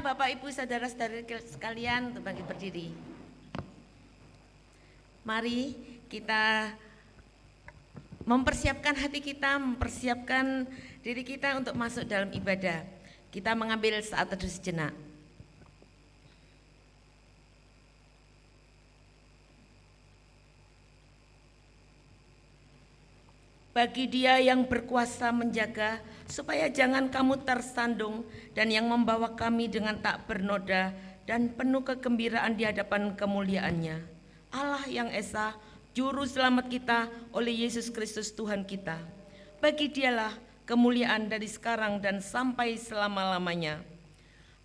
Bapak Ibu saudara-saudari sekalian untuk bangkit berdiri. Mari kita mempersiapkan hati kita, mempersiapkan diri kita untuk masuk dalam ibadah. Kita mengambil saat teduh sejenak. Bagi Dia yang berkuasa menjaga supaya jangan kamu tersandung, dan yang membawa kami dengan tak bernoda dan penuh kegembiraan di hadapan kemuliaan-Nya. Allah yang Esa, Juru Selamat kita oleh Yesus Kristus Tuhan kita. Bagi Dialah kemuliaan dari sekarang dan sampai selama-lamanya.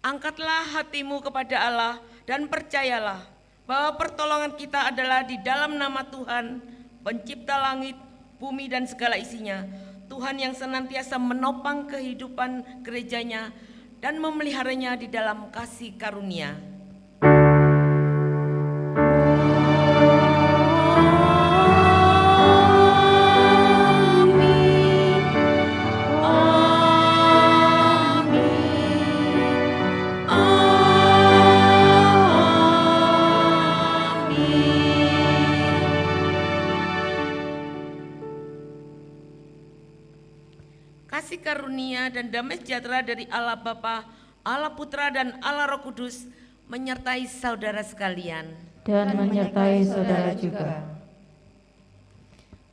Angkatlah hatimu kepada Allah dan percayalah bahwa pertolongan kita adalah di dalam nama Tuhan, Pencipta langit, bumi dan segala isinya, Tuhan yang senantiasa menopang kehidupan gerejanya dan memeliharanya di dalam kasih karunia. Kasih karunia dan damai sejahtera dari Allah Bapa, Allah Putra dan Allah Roh Kudus menyertai saudara sekalian. Dan menyertai saudara juga.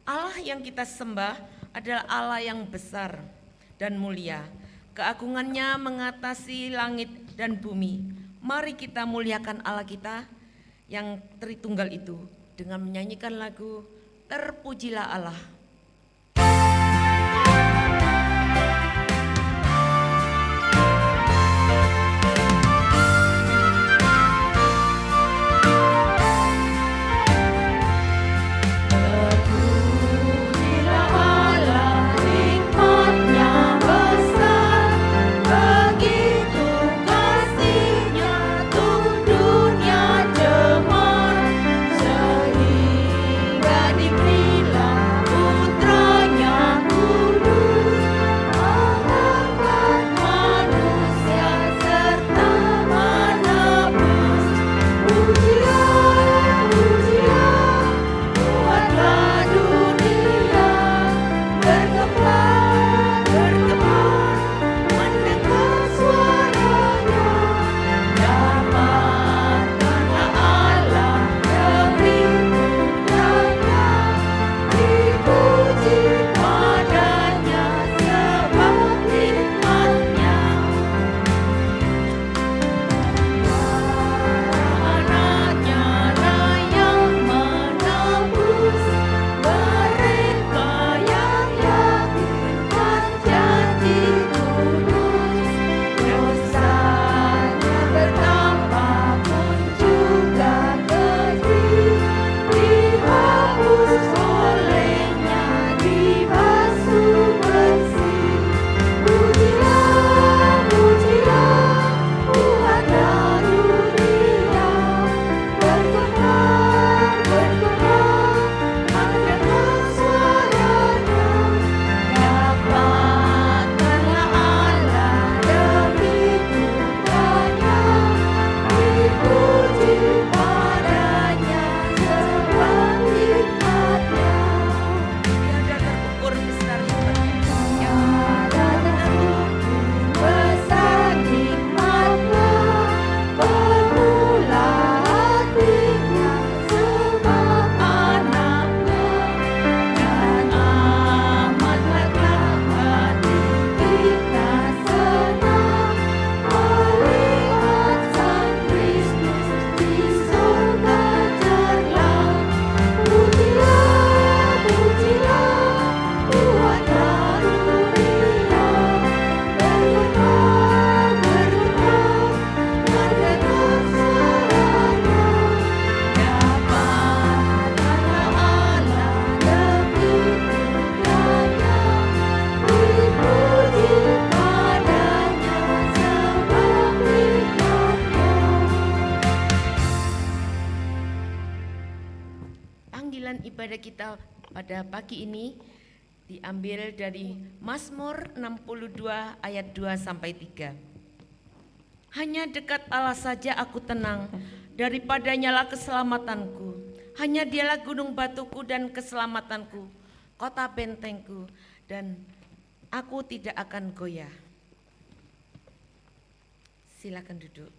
Allah yang kita sembah adalah Allah yang besar dan mulia. Keagungannya mengatasi langit dan bumi. Mari kita muliakan Allah kita yang Tritunggal itu dengan menyanyikan lagu Terpujilah Allah. Ibadah kita pada pagi ini diambil dari Mazmur 62 ayat 2 sampai 3. Hanya dekat Allah saja aku tenang, daripadanyalah keselamatanku. Hanya dialah gunung batuku dan keselamatanku, kota bentengku, dan aku tidak akan goyah. Silakan duduk.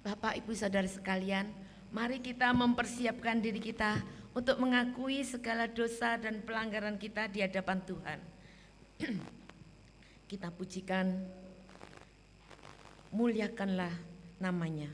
Bapak, Ibu, Saudara sekalian, mari kita mempersiapkan diri kita untuk mengakui segala dosa dan pelanggaran kita di hadapan Tuhan. Kita pujikan, muliakanlah namanya.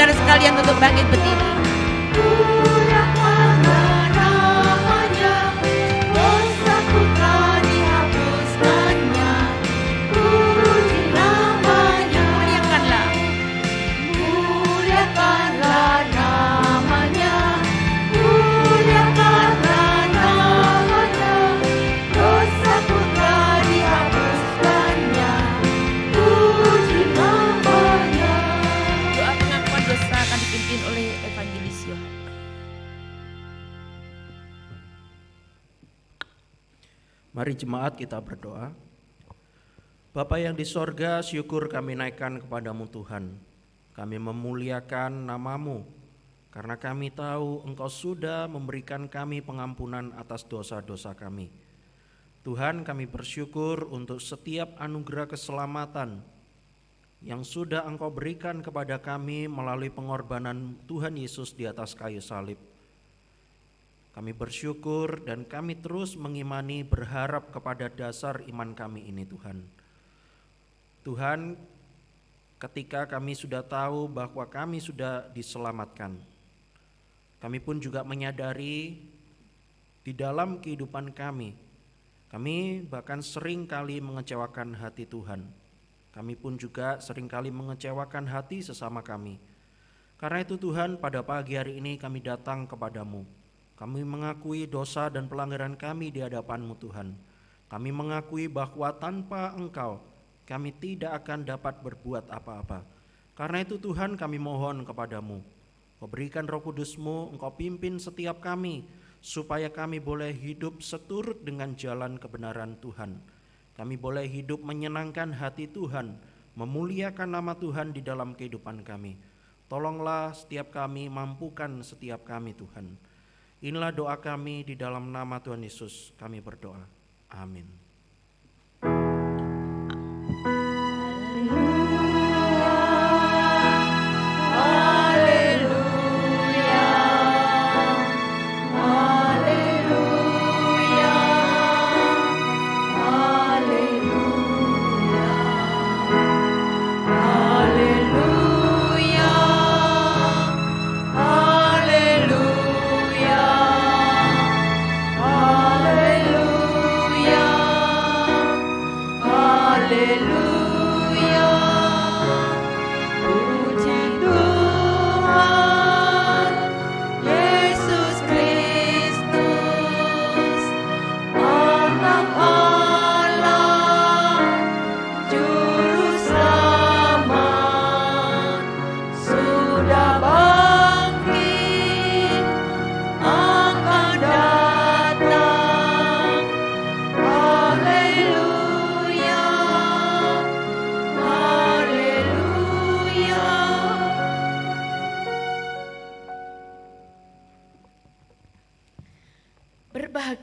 Sekalian untuk bangkit berdiri. Mari jemaat kita berdoa. Bapa yang di sorga, syukur kami naikkan kepadamu Tuhan. Kami memuliakan namamu, karena kami tahu Engkau sudah memberikan kami pengampunan atas dosa-dosa kami. Tuhan, kami bersyukur untuk setiap anugerah keselamatan yang sudah Engkau berikan kepada kami melalui pengorbanan Tuhan Yesus di atas kayu salib. Kami bersyukur dan kami terus mengimani, berharap kepada dasar iman kami ini Tuhan. Tuhan, ketika kami sudah tahu bahwa kami sudah diselamatkan, kami pun juga menyadari di dalam kehidupan kami bahkan sering kali mengecewakan hati Tuhan. Kami pun juga sering kali mengecewakan hati sesama kami. Karena itu Tuhan, pada pagi hari ini kami datang kepadamu. Kami mengakui dosa dan pelanggaran kami di hadapan-Mu Tuhan. Kami mengakui bahwa tanpa Engkau kami tidak akan dapat berbuat apa-apa. Karena itu Tuhan, kami mohon kepadamu, Kau berikan Roh Kudus-Mu, Engkau pimpin setiap kami, supaya kami boleh hidup seturut dengan jalan kebenaran Tuhan. Kami boleh hidup menyenangkan hati Tuhan, memuliakan nama Tuhan di dalam kehidupan kami. Tolonglah setiap kami, mampukan setiap kami Tuhan. Inilah doa kami di dalam nama Tuhan Yesus kami berdoa. Amin. Haleluya.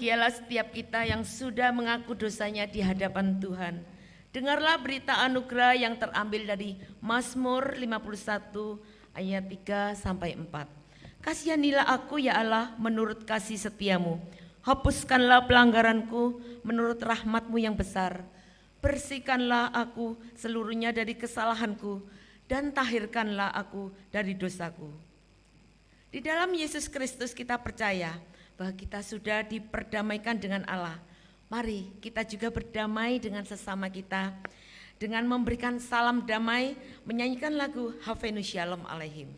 Berbahagialah setiap kita yang sudah mengaku dosanya di hadapan Tuhan. Dengarlah berita anugerah yang terambil dari Mazmur 51 ayat 3 sampai 4. Kasihanilah aku ya Allah menurut kasih setiamu. Hapuskanlah pelanggaranku menurut rahmat-Mu yang besar. Bersihkanlah aku seluruhnya dari kesalahanku dan tahirkanlah aku dari dosaku. Di dalam Yesus Kristus kita percaya bahwa kita sudah diperdamaikan dengan Allah. Mari kita juga berdamai dengan sesama kita dengan memberikan salam damai, menyanyikan lagu Havenu Shalom Aleihim.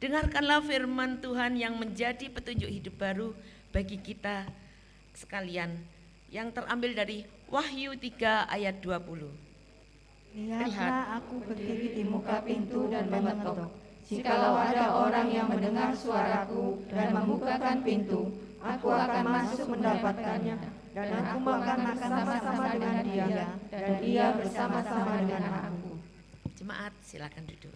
Dengarkanlah firman Tuhan yang menjadi petunjuk hidup baru bagi kita sekalian, yang terambil dari Wahyu 3 ayat 20. Lihatlah aku berdiri di muka pintu dan mengetuk. Jikalau ada orang yang mendengar suaraku dan membukakan pintu, aku akan masuk mendapatkannya, dan aku akan makan sama-sama dengan dia, dan dia bersama-sama dengan aku. Jemaat silakan duduk.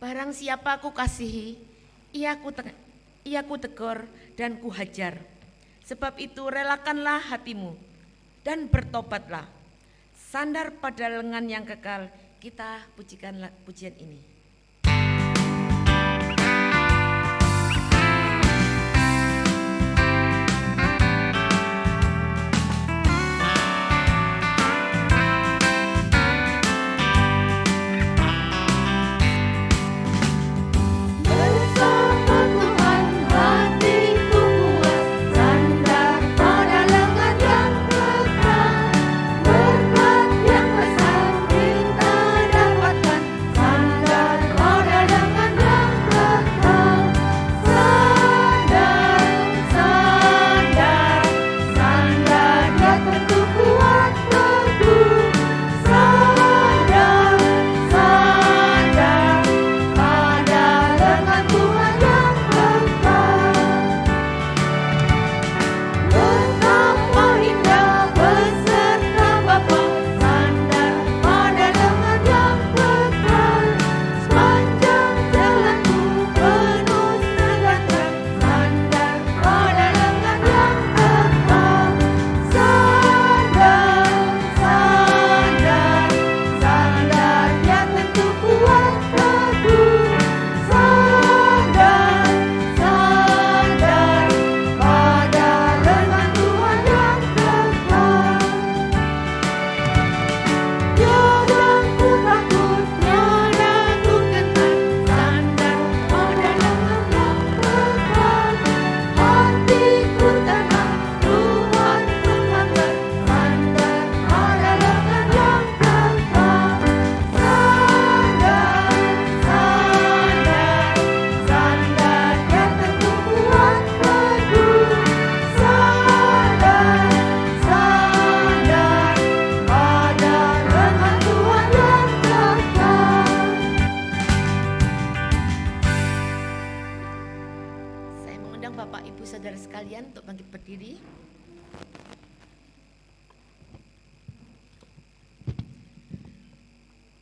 Barang siapa aku kasihi, ia ku tegur dan ku hajar. Sebab itu relakanlah hatimu dan bertobatlah. Sandar pada lengan yang kekal, kita pujikanlah pujian ini.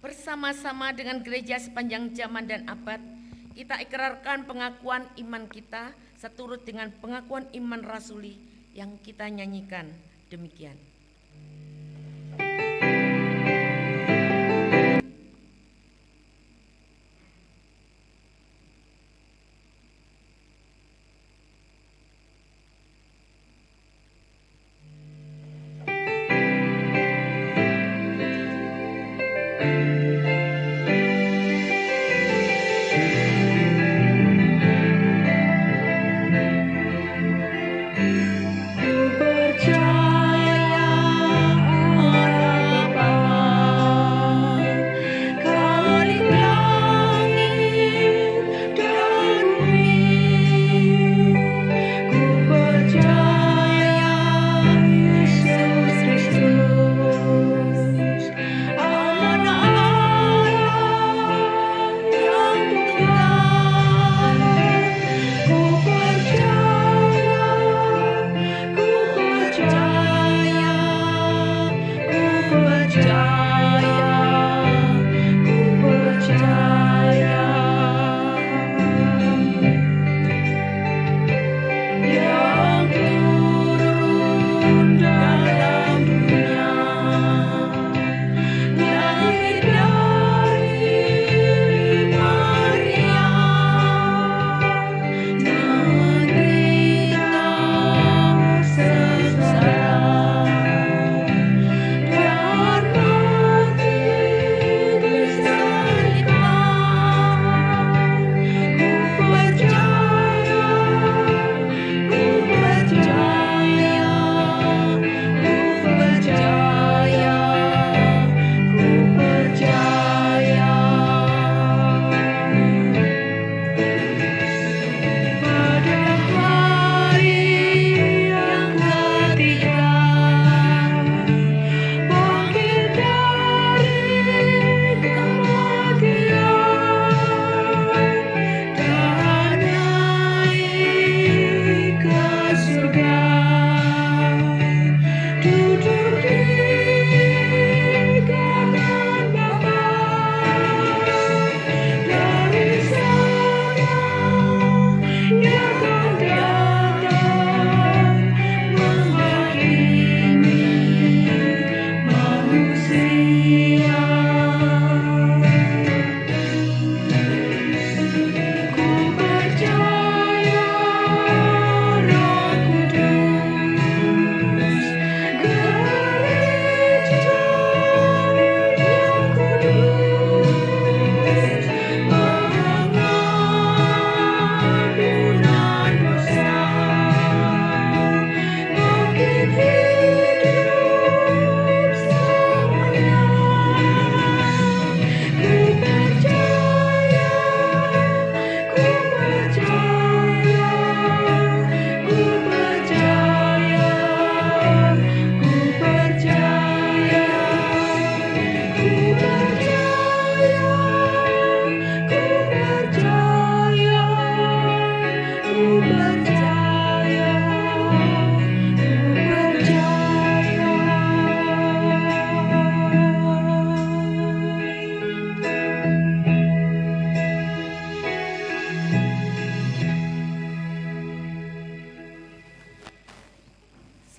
Bersama-sama dengan gereja sepanjang zaman dan abad, kita ikrarkan pengakuan iman kita seturut dengan pengakuan iman rasuli yang kita nyanyikan. Demikian.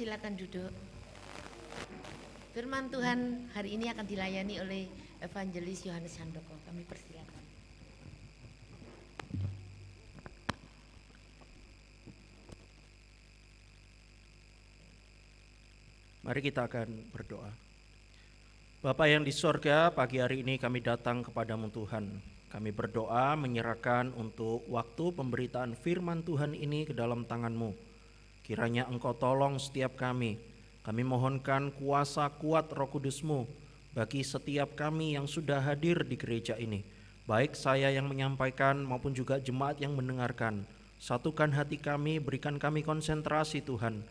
Silakan duduk. Firman Tuhan hari ini akan dilayani oleh Evangelis Yohanes Handoko. Kami persilakan. Mari kita akan berdoa. Bapa yang di sorga, pagi hari ini kami datang kepadamu Tuhan. Kami berdoa menyerahkan untuk waktu pemberitaan firman Tuhan ini ke dalam tangan-Mu. Kiranya Engkau tolong setiap kami. Kami mohonkan kuasa kuat Roh Kudus-Mu bagi setiap kami yang sudah hadir di gereja ini. Baik saya yang menyampaikan maupun juga jemaat yang mendengarkan. Satukan hati kami, berikan kami konsentrasi Tuhan.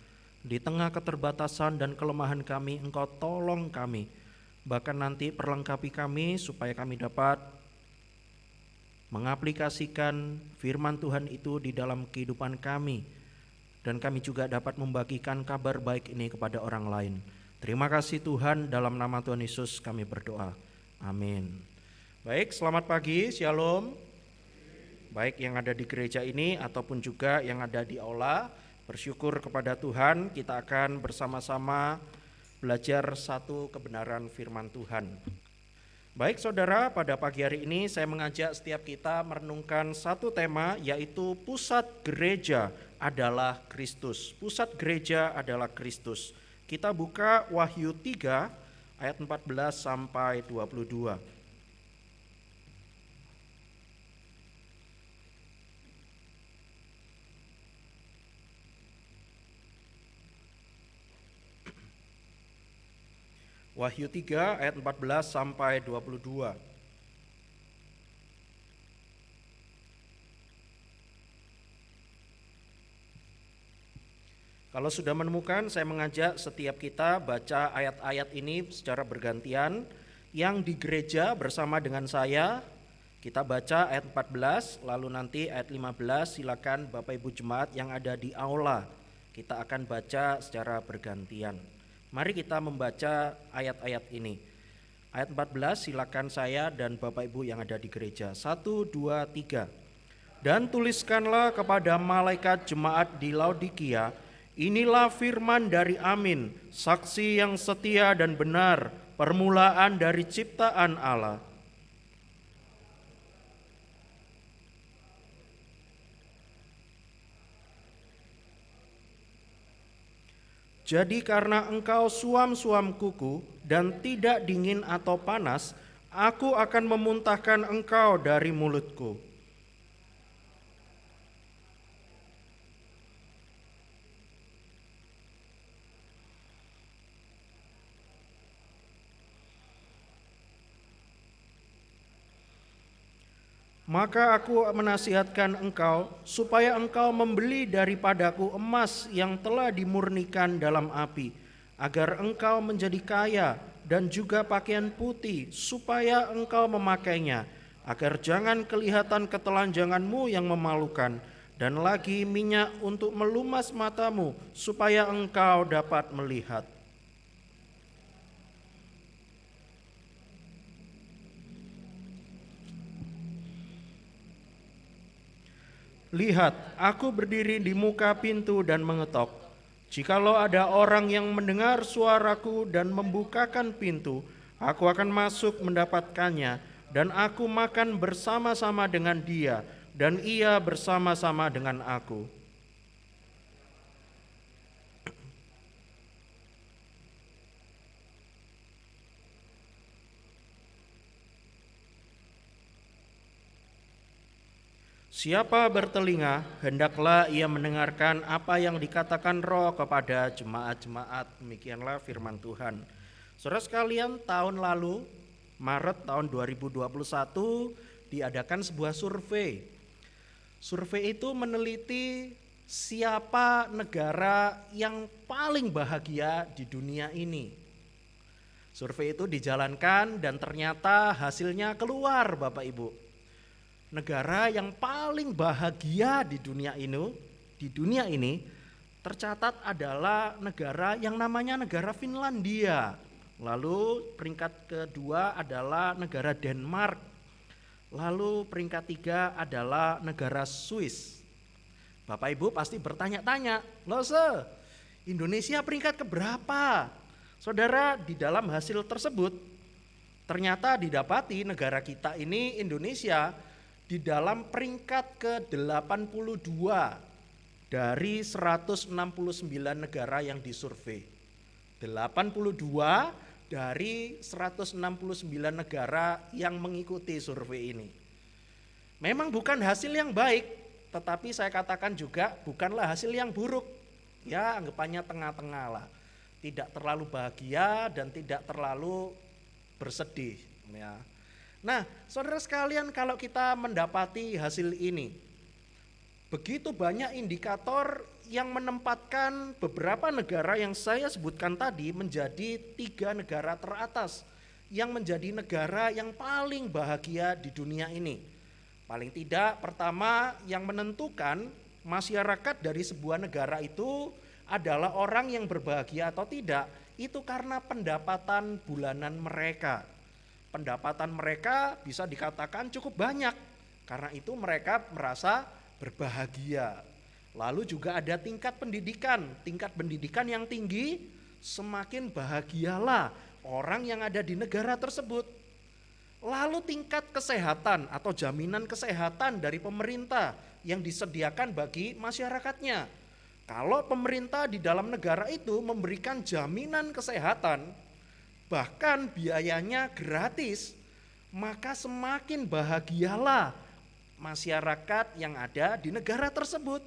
Di tengah keterbatasan dan kelemahan kami, Engkau tolong kami. Bahkan nanti perlengkapi kami supaya kami dapat mengaplikasikan firman Tuhan itu di dalam kehidupan kami. Dan kami juga dapat membagikan kabar baik ini kepada orang lain. Terima kasih Tuhan, dalam nama Tuhan Yesus kami berdoa. Amin. Baik, selamat pagi, shalom. baik yang ada di gereja ini ataupun juga yang ada di aula. Bersyukur kepada Tuhan, kita akan bersama-sama belajar satu kebenaran firman Tuhan. Baik saudara, pada pagi hari ini saya mengajak setiap kita merenungkan satu tema, yaitu pusat gereja adalah Kristus. Pusat gereja adalah Kristus. Kita buka Wahyu 3 ayat 14 sampai 22. Wahyu 3 ayat 14 sampai 22. Kalau sudah menemukan, saya mengajak setiap kita baca ayat-ayat ini secara bergantian. Yang di gereja bersama dengan saya, kita baca ayat 14, lalu nanti ayat 15 silakan Bapak Ibu Jemaat yang ada di aula. Kita akan baca secara bergantian. Mari kita membaca ayat-ayat ini. Ayat 14 silakan saya dan Bapak Ibu yang ada di gereja. 1, 2, 3. Dan tuliskanlah kepada malaikat jemaat di Laodikia, inilah firman dari Amin, saksi yang setia dan benar, permulaan dari ciptaan Allah. Jadi karena engkau suam-suam kuku dan tidak dingin atau panas, aku akan memuntahkan engkau dari mulutku. Maka aku menasihatkan engkau supaya engkau membeli daripadaku emas yang telah dimurnikan dalam api, agar engkau menjadi kaya, dan juga pakaian putih supaya engkau memakainya, agar jangan kelihatan ketelanjanganmu yang memalukan, dan lagi minyak untuk melumas matamu supaya engkau dapat melihat. Lihat, aku berdiri di muka pintu dan mengetok. Jikalau ada orang yang mendengar suaraku dan membukakan pintu, aku akan masuk mendapatkannya, dan aku makan bersama-sama dengan dia, dan ia bersama-sama dengan aku. Siapa bertelinga, hendaklah ia mendengarkan apa yang dikatakan Roh kepada jemaat-jemaat. Demikianlah firman Tuhan. Saudara sekalian, tahun lalu, Maret tahun 2021, diadakan sebuah survei. Survei itu meneliti siapa negara yang paling bahagia di dunia ini. Survei itu dijalankan dan ternyata hasilnya keluar, Bapak Ibu. Negara yang paling bahagia di dunia ini tercatat adalah negara yang namanya negara Finlandia. Lalu peringkat kedua adalah negara Denmark. Lalu peringkat tiga adalah negara Swiss. Bapak Ibu pasti bertanya-tanya, loh Indonesia peringkat keberapa? Saudara, di dalam hasil tersebut ternyata didapati negara kita ini, Indonesia, di dalam peringkat ke-82 dari 169 negara yang disurvei. 82 dari 169 negara yang mengikuti survei ini. Memang bukan hasil yang baik, tetapi saya katakan juga bukanlah hasil yang buruk. Ya, anggapannya tengah-tengah lah. Tidak terlalu bahagia dan tidak terlalu bersedih, ya. Nah, saudara sekalian, kalau kita mendapati hasil ini, begitu banyak indikator yang menempatkan beberapa negara yang saya sebutkan tadi menjadi 3 negara teratas, yang menjadi negara yang paling bahagia di dunia ini. Paling tidak, pertama yang menentukan masyarakat dari sebuah negara itu adalah orang yang berbahagia atau tidak, itu karena pendapatan bulanan mereka. Pendapatan mereka bisa dikatakan cukup banyak, Karena itu mereka merasa berbahagia. Lalu juga ada tingkat pendidikan yang tinggi, semakin bahagialah orang yang ada di negara tersebut. Lalu tingkat kesehatan atau jaminan kesehatan dari pemerintah yang disediakan bagi masyarakatnya. Kalau pemerintah di dalam negara itu memberikan jaminan kesehatan, bahkan biayanya gratis, maka semakin bahagialah masyarakat yang ada di negara tersebut.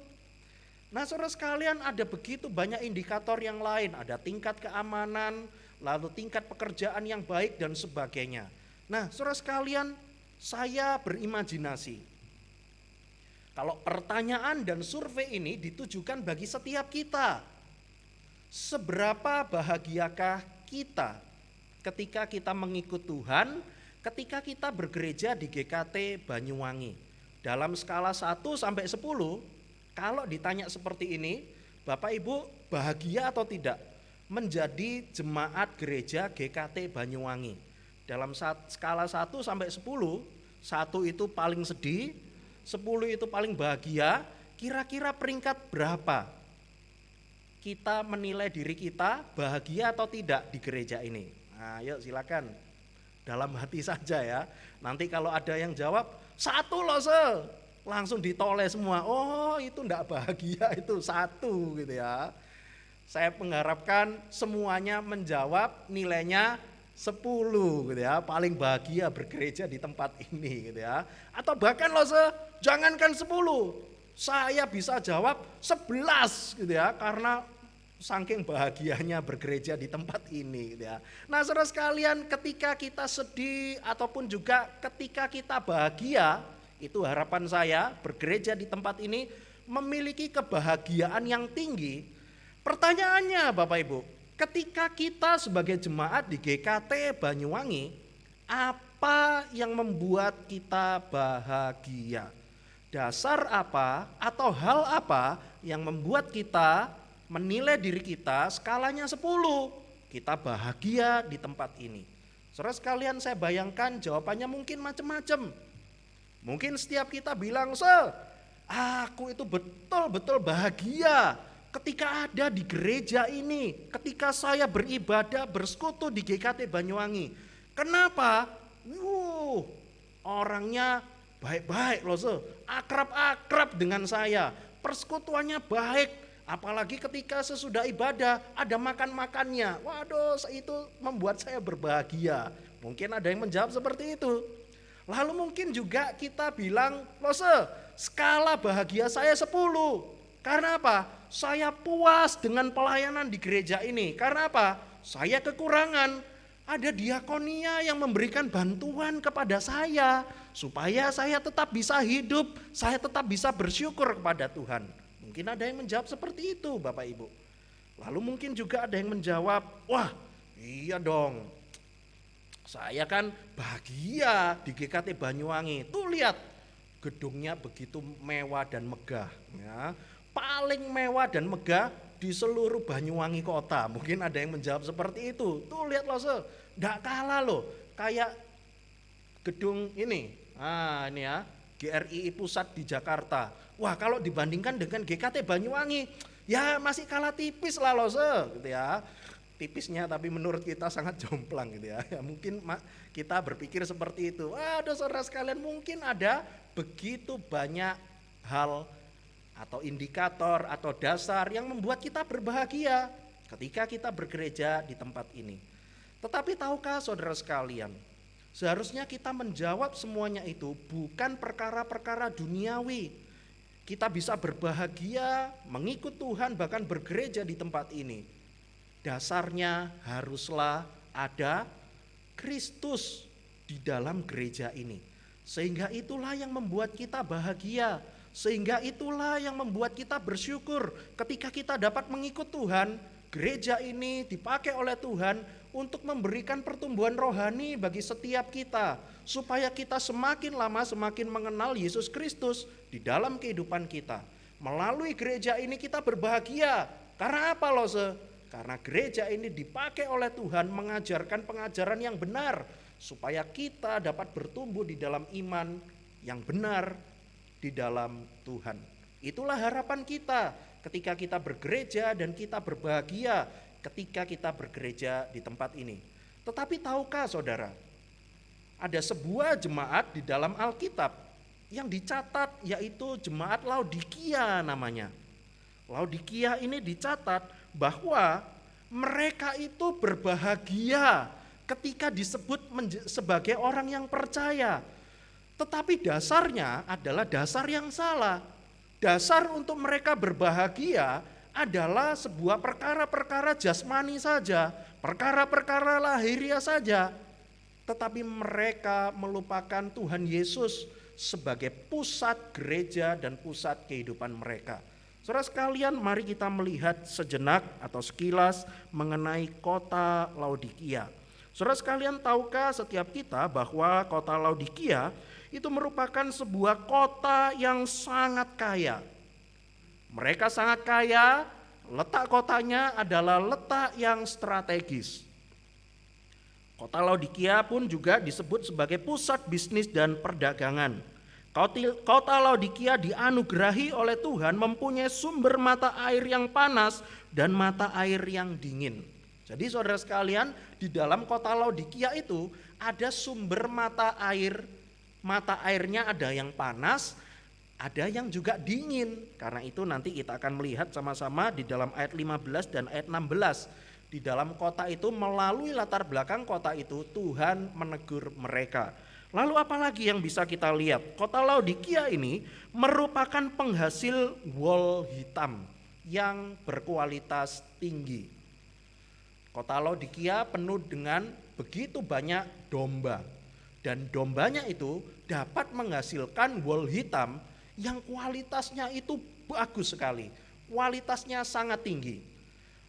Nah, saudara sekalian, ada begitu banyak indikator yang lain, ada tingkat keamanan, lalu tingkat pekerjaan yang baik dan sebagainya. Nah, saudara sekalian, saya berimajinasi, kalau pertanyaan dan survei ini ditujukan bagi setiap kita, seberapa bahagiakah kita ketika kita mengikut Tuhan, ketika kita bergereja di GKT Banyuwangi? Dalam skala 1 sampai 10, kalau ditanya seperti ini, Bapak Ibu bahagia atau tidak menjadi jemaat gereja GKT Banyuwangi? Dalam skala 1 sampai 10, 1 itu paling sedih, 10 itu paling bahagia, kira-kira peringkat berapa kita menilai diri kita bahagia atau tidak di gereja ini? Nah, yuk silakan, dalam hati saja ya. Nanti kalau ada yang jawab 1 loh langsung ditoleh semua, oh itu enggak bahagia, itu 1 gitu ya. Saya mengharapkan semuanya menjawab nilainya 10 gitu ya, paling bahagia bergereja di tempat ini gitu ya. Atau bahkan jangankan 10, saya bisa jawab 11 gitu ya, karena saking bahagianya bergereja di tempat ini gitu ya. Nah, saudara sekalian, ketika kita sedih ataupun juga ketika kita bahagia, itu harapan saya bergereja di tempat ini memiliki kebahagiaan yang tinggi. Pertanyaannya Bapak Ibu, ketika kita sebagai jemaat di GKT Banyuwangi, apa yang membuat kita bahagia? Dasar apa atau hal apa yang membuat kita menilai diri kita skalanya 10, kita bahagia di tempat ini? Saudara sekalian, saya bayangkan jawabannya mungkin macam-macam. Mungkin setiap kita bilang, aku itu betul-betul bahagia ketika ada di gereja ini, ketika saya beribadah bersekutu di GKT Banyuwangi. Kenapa? Orangnya baik-baik akrab-akrab dengan saya, persekutuannya baik, apalagi ketika sesudah ibadah ada makan-makannya. Waduh, itu membuat saya berbahagia. Mungkin ada yang menjawab seperti itu. Lalu mungkin juga kita bilang, skala bahagia saya 10. Karena apa? Saya puas dengan pelayanan di gereja ini. Karena apa? Saya kekurangan. Ada diakonia yang memberikan bantuan kepada saya, supaya saya tetap bisa hidup, saya tetap bisa bersyukur kepada Tuhan. Mungkin ada yang menjawab seperti itu Bapak Ibu. Lalu mungkin juga ada yang menjawab, wah iya dong, saya kan bahagia di GKT Banyuwangi. Tuh lihat, gedungnya begitu mewah dan megah ya. Paling mewah dan megah di seluruh Banyuwangi kota. Mungkin ada yang menjawab seperti itu. Tuh lihat enggak kalah kayak gedung ini. Nah, ini ya, GRI Pusat di Jakarta. Wah, kalau dibandingkan dengan GKT Banyuwangi, ya masih kalah tipis lah gitu ya. Tipisnya tapi menurut kita sangat jomplang gitu ya. Ya mungkin kita berpikir seperti itu. Waduh, saudara sekalian, mungkin ada begitu banyak hal atau indikator atau dasar yang membuat kita berbahagia ketika kita bergereja di tempat ini. Tetapi tahukah saudara sekalian, seharusnya kita menjawab semuanya itu bukan perkara-perkara duniawi. Kita bisa berbahagia mengikut Tuhan bahkan bergereja di tempat ini. Dasarnya haruslah ada Kristus di dalam gereja ini. Sehingga itulah yang membuat kita bahagia. Sehingga itulah yang membuat kita bersyukur ketika kita dapat mengikut Tuhan. Gereja ini dipakai oleh Tuhan untuk memberikan pertumbuhan rohani bagi setiap kita. Supaya kita semakin lama semakin mengenal Yesus Kristus di dalam kehidupan kita. Melalui gereja ini kita berbahagia. Karena apa Karena gereja ini dipakai oleh Tuhan mengajarkan pengajaran yang benar supaya kita dapat bertumbuh di dalam iman yang benar di dalam Tuhan. Itulah harapan kita ketika kita bergereja dan kita berbahagia ketika kita bergereja di tempat ini. Tetapi tahukah saudara, ada sebuah jemaat di dalam Alkitab yang dicatat, yaitu jemaat Laodikia namanya. Laodikia ini dicatat bahwa mereka itu berbahagia ketika disebut sebagai orang yang percaya. Tetapi dasarnya adalah dasar yang salah. Dasar untuk mereka berbahagia adalah sebuah perkara-perkara jasmani saja, perkara-perkara lahiriah saja. Tetapi mereka melupakan Tuhan Yesus sebagai pusat gereja dan pusat kehidupan mereka. Saudara sekalian, mari kita melihat sejenak atau sekilas mengenai kota Laodikia. Saudara sekalian, tahukah setiap kita bahwa kota Laodikia itu merupakan sebuah kota yang sangat kaya. Mereka sangat kaya, letak kotanya adalah letak yang strategis. Kota Laodikia pun juga disebut sebagai pusat bisnis dan perdagangan. Kota Laodikia dianugerahi oleh Tuhan mempunyai sumber mata air yang panas dan mata air yang dingin. Jadi saudara sekalian, di dalam kota Laodikia itu ada sumber mata air. Mata airnya ada yang panas, ada yang juga dingin. Karena itu nanti kita akan melihat sama-sama di dalam ayat 15 dan ayat 16. Di dalam kota itu, melalui latar belakang kota itu, Tuhan menegur mereka. Lalu apalagi yang bisa kita lihat? Kota Laodikia ini merupakan penghasil wol hitam yang berkualitas tinggi. Kota Laodikia penuh dengan begitu banyak domba. Dan dombanya itu dapat menghasilkan wol hitam yang kualitasnya itu bagus sekali. Kualitasnya sangat tinggi.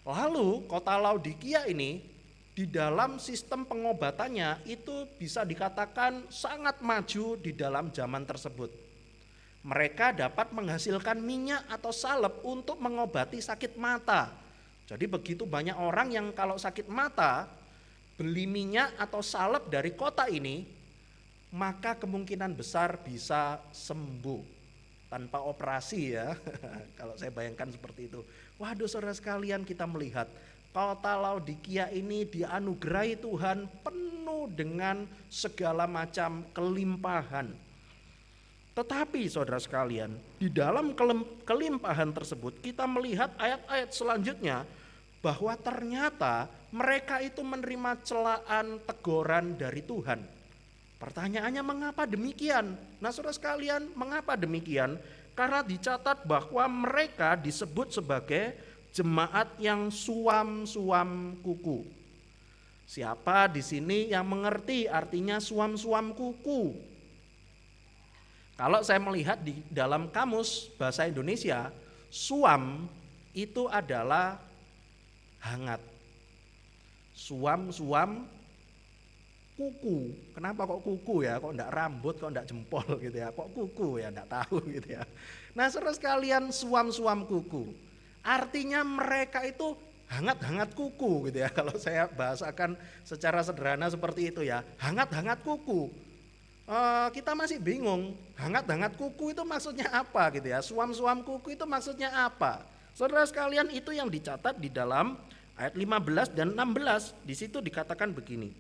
Lalu kota Laodikia ini di dalam sistem pengobatannya itu bisa dikatakan sangat maju di dalam zaman tersebut. Mereka dapat menghasilkan minyak atau salep untuk mengobati sakit mata. Jadi begitu banyak orang yang kalau sakit mata beli minyak atau salep dari kota ini, maka kemungkinan besar bisa sembuh tanpa operasi ya. Kalau saya bayangkan seperti itu. Waduh saudara sekalian, kita melihat kota Laodikia ini dianugerahi Tuhan penuh dengan segala macam kelimpahan. Tetapi saudara sekalian, di dalam kelimpahan tersebut kita melihat ayat-ayat selanjutnya bahwa ternyata mereka itu menerima celaan, teguran dari Tuhan. Pertanyaannya, mengapa demikian? Nah saudara sekalian, mengapa demikian? Karena dicatat bahwa mereka disebut sebagai jemaat yang suam-suam kuku. Siapa di sini yang mengerti artinya suam-suam kuku? Kalau saya melihat di dalam kamus bahasa Indonesia, suam itu adalah hangat. Suam-suam kuku. Kenapa kok kuku ya? Kok enggak rambut, kok enggak jempol gitu ya? Kok kuku ya? Enggak tahu gitu ya. Nah, saudara sekalian, suam-suam kuku. Artinya mereka itu hangat-hangat kuku gitu ya. Kalau saya bahasakan secara sederhana seperti itu ya. Hangat-hangat kuku. Kita masih bingung. Hangat-hangat kuku itu maksudnya apa gitu ya. Suam-suam kuku itu maksudnya apa? Saudara sekalian, itu yang dicatat di dalam ayat 15 dan 16. Di situ dikatakan begini.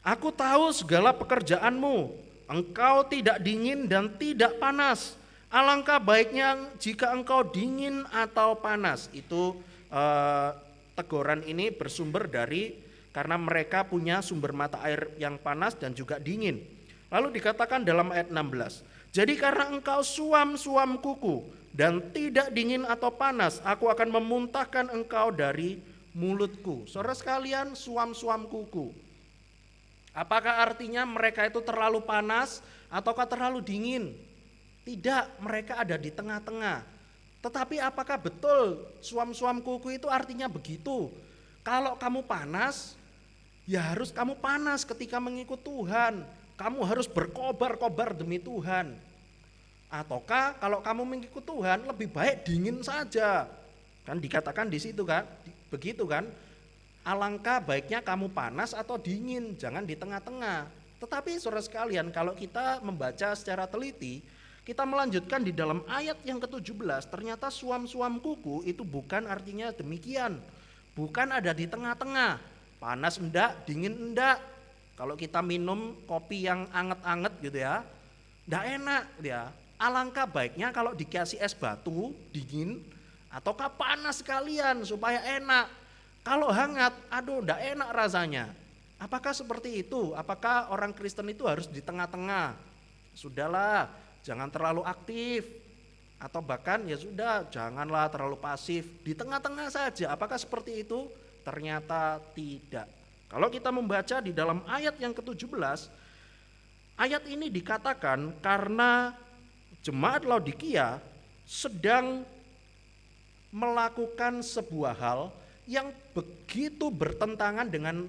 Aku tahu segala pekerjaanmu. Engkau tidak dingin dan tidak panas. Alangkah baiknya jika engkau dingin atau panas. Itu teguran ini bersumber dari karena mereka punya sumber mata air yang panas dan juga dingin. Lalu dikatakan dalam ayat 16. Jadi karena engkau suam-suam kuku dan tidak dingin atau panas, aku akan memuntahkan engkau dari mulutku. Saudara sekalian, suam-suam kuku. Apakah artinya mereka itu terlalu panas ataukah terlalu dingin? Tidak, mereka ada di tengah-tengah. Tetapi apakah betul suam-suam kuku itu artinya begitu? Kalau kamu panas, ya harus kamu panas ketika mengikut Tuhan. Kamu harus berkobar-kobar demi Tuhan. Ataukah kalau kamu mengikut Tuhan lebih baik dingin saja? Kan dikatakan di situ kan, begitu kan? Alangkah baiknya kamu panas atau dingin, jangan di tengah-tengah. Tetapi saudara sekalian, kalau kita membaca secara teliti, kita melanjutkan di dalam ayat yang ke-17, ternyata suam-suam kuku itu bukan artinya demikian. Bukan ada di tengah-tengah, panas enggak, dingin enggak. Kalau kita minum kopi yang anget-anget gitu ya, enggak enak ya. Alangkah baiknya kalau dikasih es batu, dingin, ataukah panas sekalian supaya enak. Kalau hangat, aduh enggak enak rasanya. Apakah seperti itu? Apakah orang Kristen itu harus di tengah-tengah? Sudahlah, jangan terlalu aktif. Atau bahkan ya sudah, janganlah terlalu pasif. Di tengah-tengah saja. Apakah seperti itu? Ternyata tidak. Kalau kita membaca di dalam ayat yang ke-17, ayat ini dikatakan karena jemaat Laodikia sedang melakukan sebuah hal yang begitu bertentangan dengan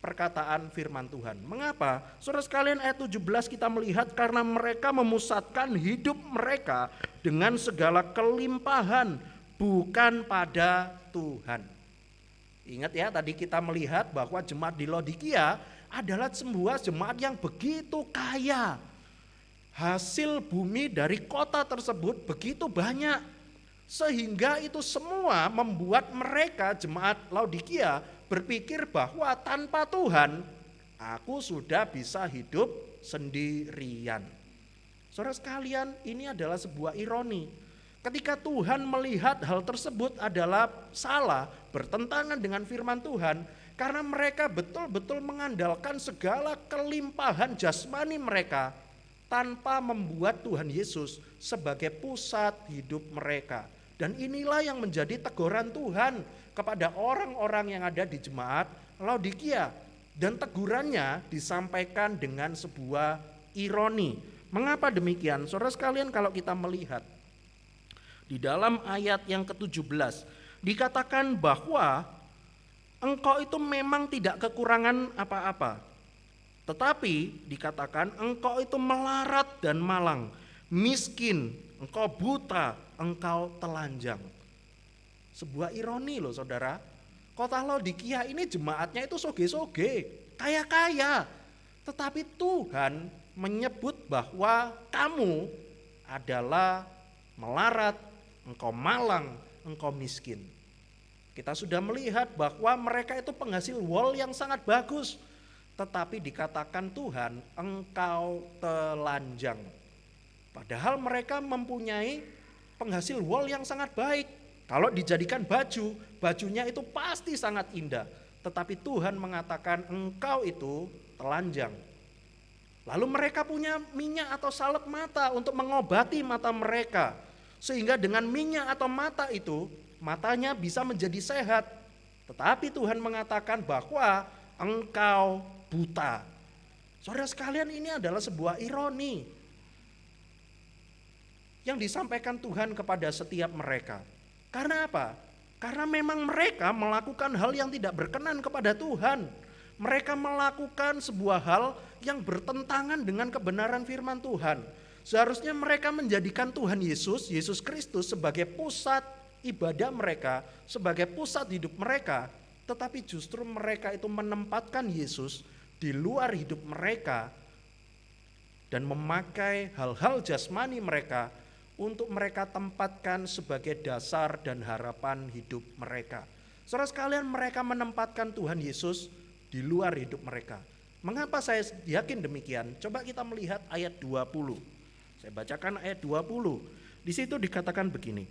perkataan firman Tuhan. Mengapa? Saudara sekalian, ayat 17 kita melihat karena mereka memusatkan hidup mereka dengan segala kelimpahan bukan pada Tuhan. Ingat ya, tadi kita melihat bahwa jemaat di Laodikia adalah sebuah jemaat yang begitu kaya. Hasil bumi dari kota tersebut begitu banyak, sehingga itu semua membuat mereka jemaat Laodikia berpikir bahwa tanpa Tuhan aku sudah bisa hidup sendirian. Saudara sekalian, ini adalah sebuah ironi. Ketika Tuhan melihat hal tersebut adalah salah, bertentangan dengan firman Tuhan, karena mereka betul-betul mengandalkan segala kelimpahan jasmani mereka tanpa membuat Tuhan Yesus sebagai pusat hidup mereka. Dan inilah yang menjadi teguran Tuhan kepada orang-orang yang ada di jemaat Laodikia. Dan tegurannya disampaikan dengan sebuah ironi. Mengapa demikian? Saudara sekalian, kalau kita melihat di dalam ayat yang ke-17 dikatakan bahwa engkau itu memang tidak kekurangan apa-apa. Tetapi dikatakan engkau itu melarat dan malang, miskin, engkau buta, engkau telanjang. Sebuah ironi loh saudara. Kota Laodikia ini jemaatnya itu soge-soge, kaya-kaya. Tetapi Tuhan menyebut bahwa kamu adalah melarat, engkau malang, engkau miskin. Kita sudah melihat bahwa mereka itu penghasil wol yang sangat bagus. Tetapi dikatakan Tuhan, engkau telanjang. Padahal mereka mempunyai penghasil wol yang sangat baik. Kalau dijadikan baju, bajunya itu pasti sangat indah. Tetapi Tuhan mengatakan engkau itu telanjang. Lalu mereka punya minyak atau salep mata untuk mengobati mata mereka. Sehingga dengan minyak atau mata itu, matanya bisa menjadi sehat. Tetapi Tuhan mengatakan bahwa engkau buta. Saudara sekalian, ini adalah sebuah ironi yang disampaikan Tuhan kepada setiap mereka. Karena apa? Karena memang mereka melakukan hal yang tidak berkenan kepada Tuhan. Mereka melakukan sebuah hal yang bertentangan dengan kebenaran firman Tuhan. Seharusnya mereka menjadikan Tuhan Yesus, Yesus Kristus sebagai pusat ibadah mereka, sebagai pusat hidup mereka. Tetapi justru mereka itu menempatkan Yesus di luar hidup mereka dan memakai hal-hal jasmani mereka untuk mereka tempatkan sebagai dasar dan harapan hidup mereka. Saudara sekalian, mereka menempatkan Tuhan Yesus di luar hidup mereka. Mengapa saya yakin demikian? Coba kita melihat ayat 20. Saya bacakan ayat 20. Di situ dikatakan begini.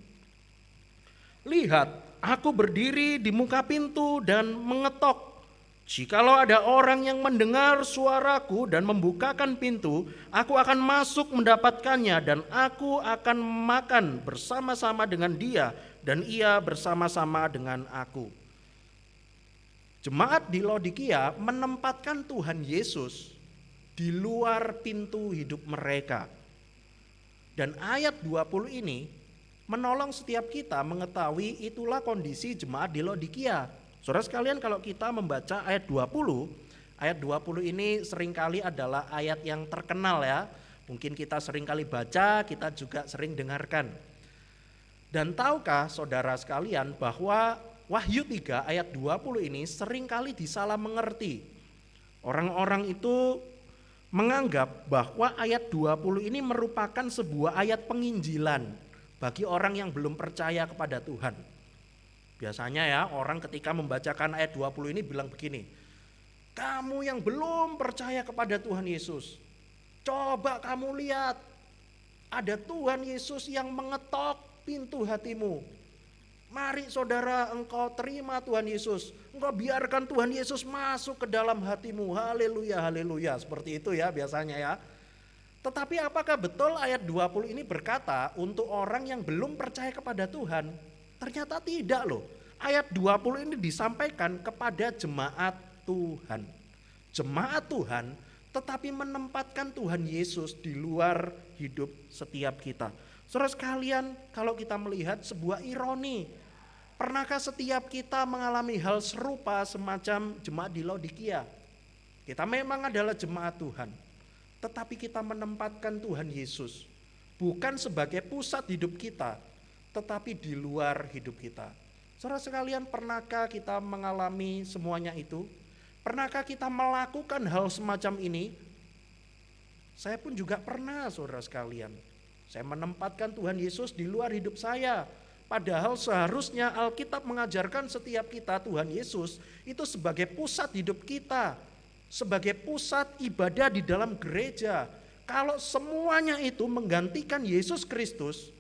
Lihat, aku berdiri di muka pintu dan mengetok. Jikalau ada orang yang mendengar suaraku dan membukakan pintu, aku akan masuk mendapatkannya dan aku akan makan bersama-sama dengan dia dan ia bersama-sama dengan aku. Jemaat di Laodikia menempatkan Tuhan Yesus di luar pintu hidup mereka. Dan ayat 20 ini menolong setiap kita mengetahui itulah kondisi jemaat di Laodikia. Saudara sekalian, kalau kita membaca ayat 20 ini seringkali adalah ayat yang terkenal ya. Mungkin kita seringkali baca, kita juga sering dengarkan. Dan tahukah saudara sekalian bahwa Wahyu 3 ayat 20 ini seringkali disalah mengerti. Orang-orang itu menganggap bahwa ayat 20 ini merupakan sebuah ayat penginjilan bagi orang yang belum percaya kepada Tuhan. Biasanya ya orang ketika membacakan ayat 20 ini bilang begini, kamu yang belum percaya kepada Tuhan Yesus, coba kamu lihat, ada Tuhan Yesus yang mengetok pintu hatimu. Mari saudara, engkau terima Tuhan Yesus, engkau biarkan Tuhan Yesus masuk ke dalam hatimu. Haleluya, haleluya. Seperti itu ya biasanya ya. Tetapi apakah betul ayat 20 ini berkata untuk orang yang belum percaya kepada Tuhan? Ternyata tidak loh. Ayat 20 ini disampaikan kepada jemaat Tuhan. Jemaat Tuhan tetapi menempatkan Tuhan Yesus di luar hidup setiap kita. Saudara sekalian, kalau kita melihat sebuah ironi, pernahkah setiap kita mengalami hal serupa semacam jemaat di Laodikia? Kita memang adalah jemaat Tuhan, tetapi kita menempatkan Tuhan Yesus bukan sebagai pusat hidup kita, tetapi di luar hidup kita. Saudara sekalian, pernahkah kita mengalami semuanya itu? Pernahkah kita melakukan hal semacam ini? Saya pun juga pernah, saudara sekalian. Saya menempatkan Tuhan Yesus di luar hidup saya. Padahal seharusnya Alkitab mengajarkan setiap kita Tuhan Yesus itu sebagai pusat hidup kita, sebagai pusat ibadah di dalam gereja. Kalau semuanya itu menggantikan Yesus Kristus,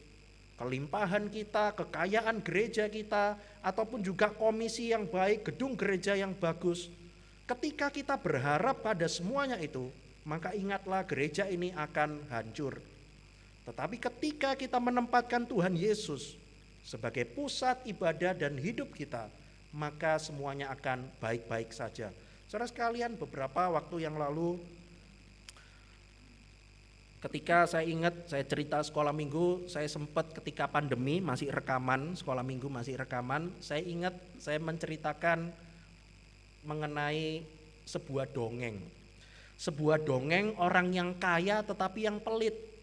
kelimpahan kita, kekayaan gereja kita, ataupun juga komisi yang baik, gedung gereja yang bagus, ketika kita berharap pada semuanya itu, maka ingatlah gereja ini akan hancur. Tetapi ketika kita menempatkan Tuhan Yesus sebagai pusat ibadah dan hidup kita, maka semuanya akan baik-baik saja. Saudara sekalian, beberapa waktu yang lalu ketika saya ingat, saya cerita sekolah minggu, saya sempat ketika pandemi masih rekaman, sekolah minggu masih rekaman, saya ingat saya menceritakan mengenai sebuah dongeng. Sebuah dongeng orang yang kaya tetapi yang pelit.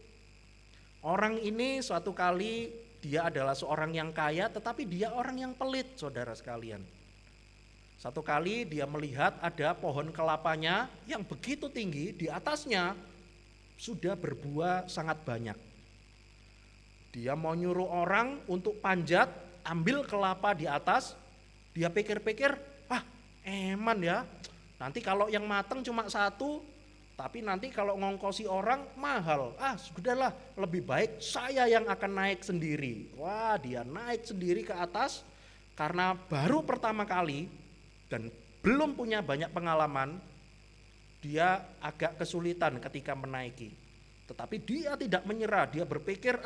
Orang ini suatu kali dia adalah seorang yang kaya tetapi dia orang yang pelit, saudara sekalian. Satu kali dia melihat ada pohon kelapanya yang begitu tinggi, di atasnya sudah berbuah sangat banyak. Dia mau nyuruh orang untuk panjat, ambil kelapa di atas. Dia pikir-pikir, eman ya, nanti kalau yang mateng cuma satu, tapi nanti kalau ngongkosi orang mahal. Sudahlah, lebih baik saya yang akan naik sendiri. Wah, dia naik sendiri ke atas karena baru pertama kali dan belum punya banyak pengalaman. Dia agak kesulitan ketika menaiki. Tetapi dia tidak menyerah, dia berpikir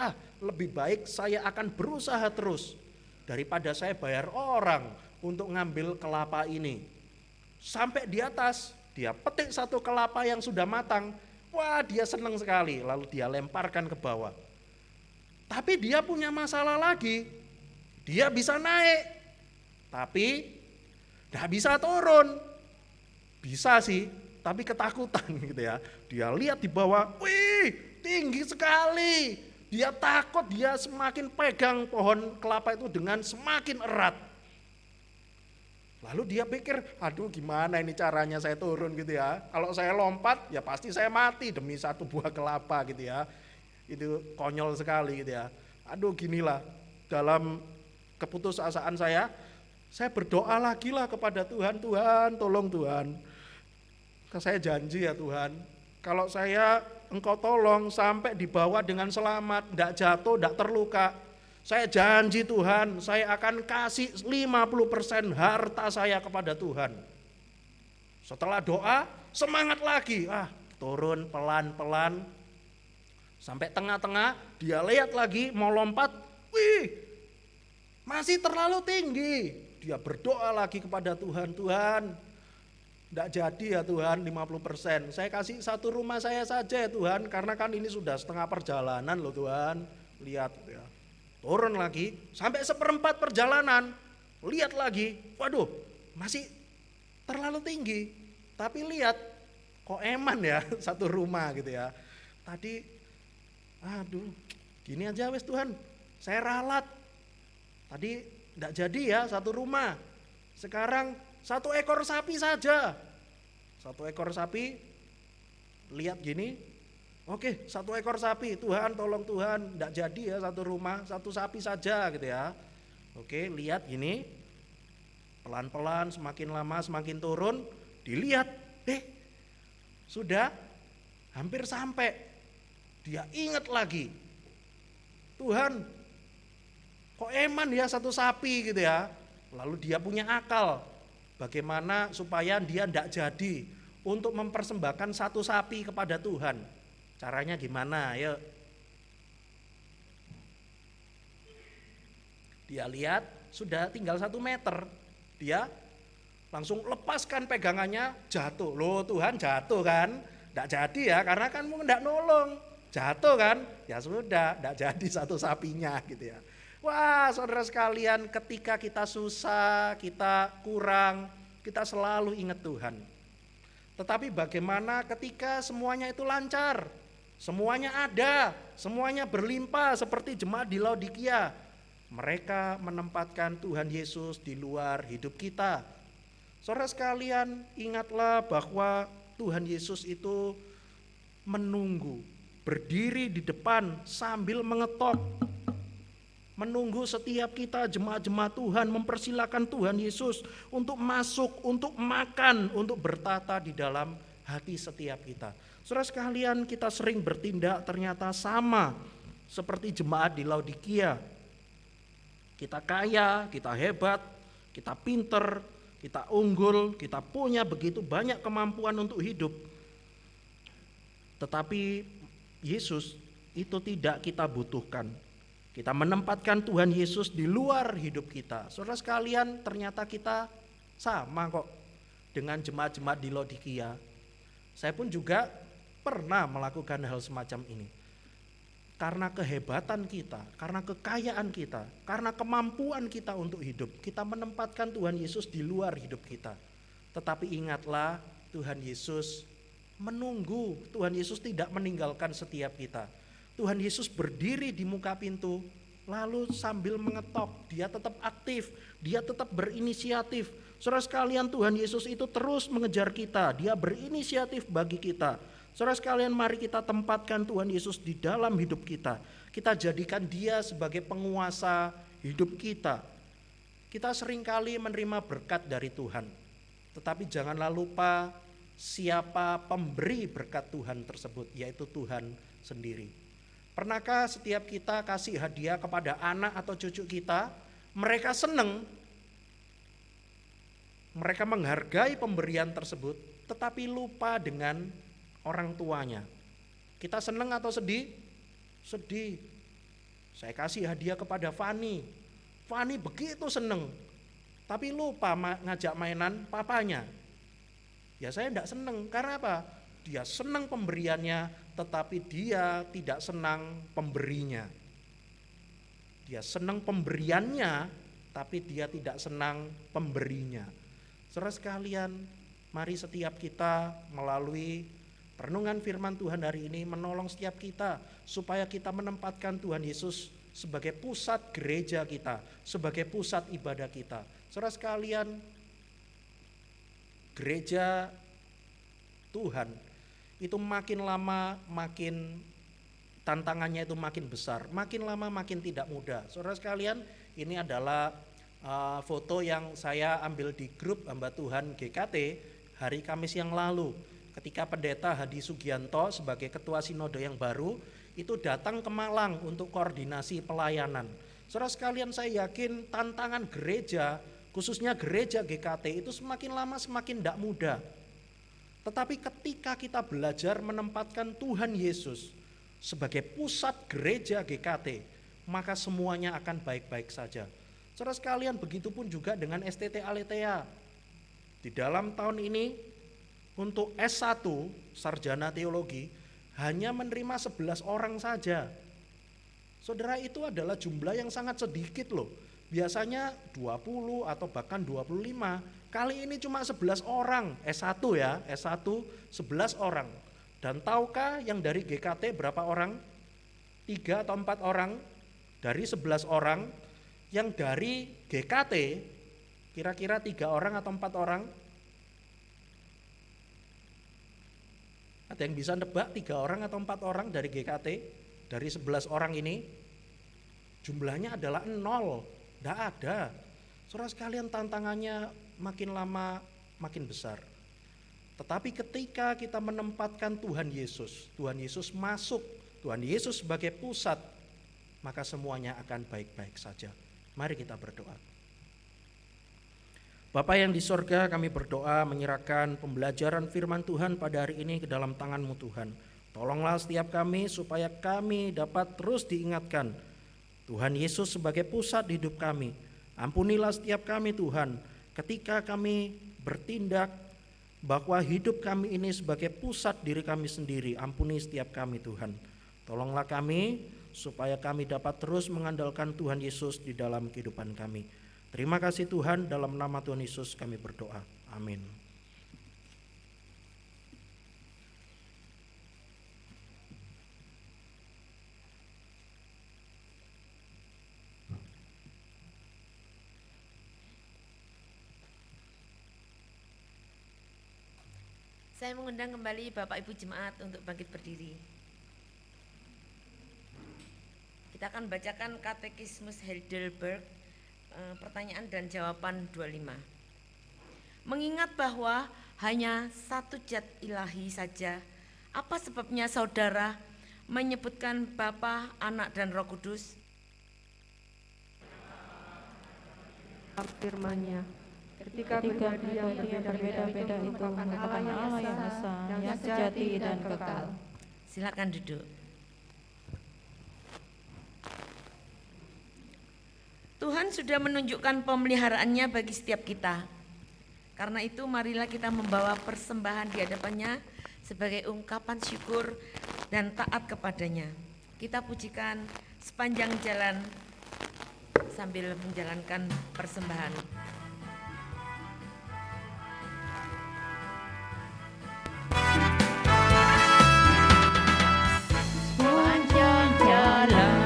lebih baik saya akan berusaha terus daripada saya bayar orang untuk ngambil kelapa ini. Sampai di atas, dia petik satu kelapa yang sudah matang. Wah, dia senang sekali, lalu dia lemparkan ke bawah. Tapi dia punya masalah lagi, dia bisa naik, tapi gak bisa turun. Bisa sih, tapi ketakutan gitu ya. Dia lihat di bawah, wih tinggi sekali. Dia takut, dia semakin pegang pohon kelapa itu dengan semakin erat. Lalu dia pikir, aduh gimana ini caranya saya turun gitu ya. Kalau saya lompat ya pasti saya mati demi satu buah kelapa gitu ya. Itu konyol sekali gitu ya. Aduh ginilah, dalam keputusasaan saya berdoa lagi lah kepada Tuhan. Tuhan tolong Tuhan. Saya janji ya Tuhan, kalau Engkau tolong sampai dibawa dengan selamat, tidak jatuh, tidak terluka, saya janji Tuhan, saya akan kasih 50% harta saya kepada Tuhan. Setelah doa, semangat lagi, turun pelan-pelan, sampai tengah-tengah, dia lihat lagi mau lompat, wih masih terlalu tinggi. Dia berdoa lagi kepada Tuhan, Tuhan tidak jadi ya Tuhan 50%, saya kasih satu rumah saya saja ya Tuhan, karena kan ini sudah setengah perjalanan loh Tuhan. Lihat ya, turun lagi sampai 1/4 perjalanan, lihat lagi, waduh masih terlalu tinggi. Tapi lihat kok eman ya satu rumah gitu ya. Tadi aduh gini aja wes Tuhan, saya ralat. Tadi tidak jadi ya satu rumah, sekarang 1 ekor sapi saja. 1 ekor sapi lihat gini, oke, 1 ekor sapi, Tuhan tolong Tuhan, enggak jadi ya 1 rumah, 1 sapi saja gitu ya. Oke, lihat gini, pelan-pelan semakin lama semakin turun, dilihat, sudah hampir sampai. Dia ingat lagi, Tuhan kok eman ya 1 sapi gitu ya. Lalu dia punya akal, bagaimana supaya dia enggak jadi untuk mempersembahkan 1 sapi kepada Tuhan. Caranya gimana? Ayo. Dia lihat sudah tinggal 1 meter. Dia langsung lepaskan pegangannya, jatuh. Loh Tuhan, jatuh kan? Enggak jadi ya, karena kan enggak nolong. Jatuh kan? Ya sudah, enggak jadi 1 sapinya gitu ya. Wah, saudara sekalian, ketika kita susah, kita kurang, kita selalu ingat Tuhan. Tetapi bagaimana ketika semuanya itu lancar, semuanya ada, semuanya berlimpah seperti jemaat di Laodikia. Mereka menempatkan Tuhan Yesus di luar hidup kita. Saudara sekalian, ingatlah bahwa Tuhan Yesus itu menunggu, berdiri di depan sambil mengetok. Menunggu setiap kita jemaat-jemaat Tuhan, mempersilakan Tuhan Yesus untuk masuk, untuk makan, untuk bertata di dalam hati setiap kita. Saudara sekalian, kita sering bertindak ternyata sama seperti jemaat di Laodikia. Kita kaya, kita hebat, kita pinter, kita unggul, kita punya begitu banyak kemampuan untuk hidup. Tetapi Yesus itu tidak kita butuhkan. Kita menempatkan Tuhan Yesus di luar hidup kita. Saudara sekalian, ternyata kita sama kok dengan jemaat-jemaat di Laodikia. Saya pun juga pernah melakukan hal semacam ini. Karena kehebatan kita, karena kekayaan kita, karena kemampuan kita untuk hidup, kita menempatkan Tuhan Yesus di luar hidup kita. Tetapi ingatlah, Tuhan Yesus menunggu, Tuhan Yesus tidak meninggalkan setiap kita. Tuhan Yesus berdiri di muka pintu, lalu sambil mengetok, dia tetap aktif, dia tetap berinisiatif. Saudara sekalian, Tuhan Yesus itu terus mengejar kita, dia berinisiatif bagi kita. Saudara sekalian, mari kita tempatkan Tuhan Yesus di dalam hidup kita. Kita jadikan dia sebagai penguasa hidup kita. Kita seringkali menerima berkat dari Tuhan, tetapi janganlah lupa siapa pemberi berkat Tuhan tersebut, yaitu Tuhan sendiri. Pernahkah setiap kita kasih hadiah kepada anak atau cucu kita, mereka senang, mereka menghargai pemberian tersebut, tetapi lupa dengan orang tuanya. Kita senang atau sedih? Sedih. Saya kasih hadiah kepada Fani begitu senang, tapi lupa ngajak mainan papanya. Ya saya tidak senang, karena apa? Dia senang pemberiannya, tetapi dia tidak senang pemberinya. Dia senang pemberiannya, tapi dia tidak senang pemberinya. Saudara sekalian, mari setiap kita melalui renungan firman Tuhan hari ini menolong setiap kita supaya kita menempatkan Tuhan Yesus sebagai pusat gereja kita, sebagai pusat ibadah kita. Saudara sekalian, gereja Tuhan itu makin lama makin tantangannya itu makin besar, makin lama makin tidak mudah. Saudara sekalian, ini adalah foto yang saya ambil di grup Hamba Tuhan GKT hari Kamis yang lalu, ketika Pendeta Hadi Sugianto sebagai Ketua Sinode yang baru itu datang ke Malang untuk koordinasi pelayanan. Saudara sekalian, saya yakin tantangan gereja, khususnya gereja GKT itu semakin lama semakin tidak mudah. Tetapi ketika kita belajar menempatkan Tuhan Yesus sebagai pusat gereja GKT, maka semuanya akan baik-baik saja. Saudara sekalian, begitupun juga dengan STT Aletheia. Di dalam tahun ini untuk S1 Sarjana Teologi hanya menerima 11 orang saja. Saudara, itu adalah jumlah yang sangat sedikit loh. Biasanya 20 atau bahkan 25. Kali ini cuma 11 orang, S1 ya, S1 11 orang. Dan tahukah yang dari GKT berapa orang? 3 atau 4 orang. Dari 11 orang, yang dari GKT kira-kira 3 orang atau 4 orang? Ada yang bisa nebak 3 orang atau 4 orang dari GKT? Dari 11 orang ini jumlahnya adalah 0, tidak ada. Saudara sekalian, tantangannya makin lama makin besar. Tetapi ketika kita menempatkan Tuhan Yesus masuk, Tuhan Yesus sebagai pusat, maka semuanya akan baik-baik saja. Mari kita berdoa. Bapa yang di sorga, kami berdoa menyerahkan pembelajaran firman Tuhan pada hari ini ke dalam tangan-Mu Tuhan. Tolonglah setiap kami supaya kami dapat terus diingatkan Tuhan Yesus sebagai pusat hidup kami. Ampunilah setiap kami Tuhan, ketika kami bertindak bahwa hidup kami ini sebagai pusat diri kami sendiri. Ampuni setiap kami Tuhan. Tolonglah kami supaya kami dapat terus mengandalkan Tuhan Yesus di dalam kehidupan kami. Terima kasih Tuhan, dalam nama Tuhan Yesus kami berdoa. Amin. Saya mengundang kembali Bapak Ibu Jemaat untuk bangkit berdiri. Kita akan bacakan Katekismus Heidelberg, pertanyaan dan jawaban 25. Mengingat bahwa hanya satu zat ilahi saja, apa sebabnya saudara menyebutkan Bapa, Anak dan Roh Kudus? Firman-Nya, ketika pribadi yang berbeda-beda itu merupakan Allah yang esa, yang sejati dan kekal. Silakan duduk. Tuhan sudah menunjukkan pemeliharaannya bagi setiap kita. Karena itu marilah kita membawa persembahan di hadapannya sebagai ungkapan syukur dan taat kepadanya. Kita pujikan sepanjang jalan sambil menjalankan persembahan. Sepanjang jalan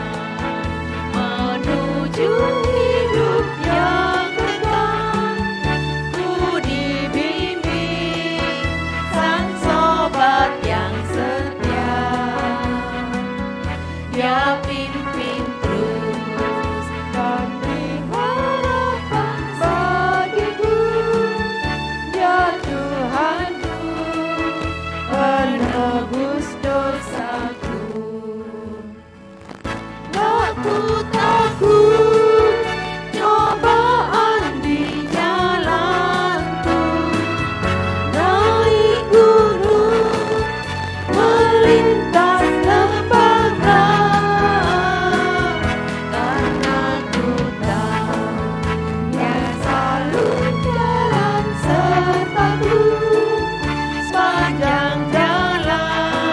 menuju hidup yang kekal, ku dibimbing sang sobat yang setia. Dia pimpin terus dan beri harapan bagiku. Dia Tuhanku, penebus dosaku. Aku takut cobaan di jalanku, naik gunung, melintas lembah berat, karena ku tahu Dia selalu jalan sertaku sepanjang jalan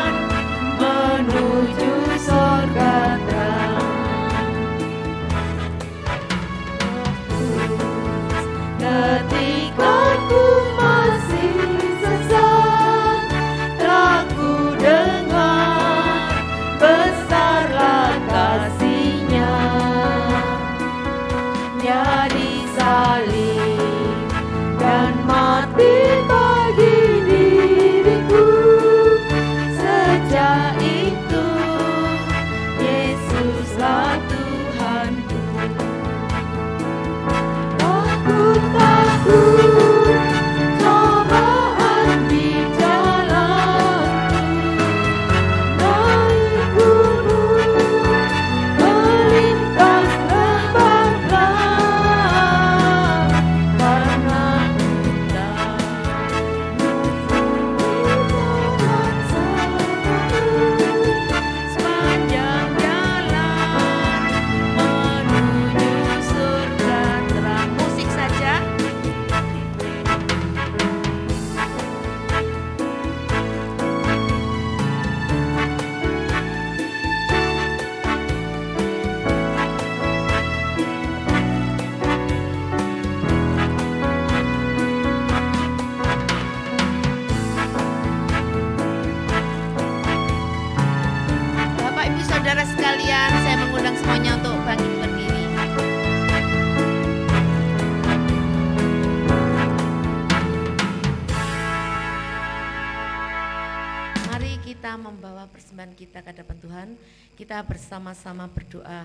Mari kita membawa persembahan kita ke hadapan Tuhan. Kita bersama-sama berdoa.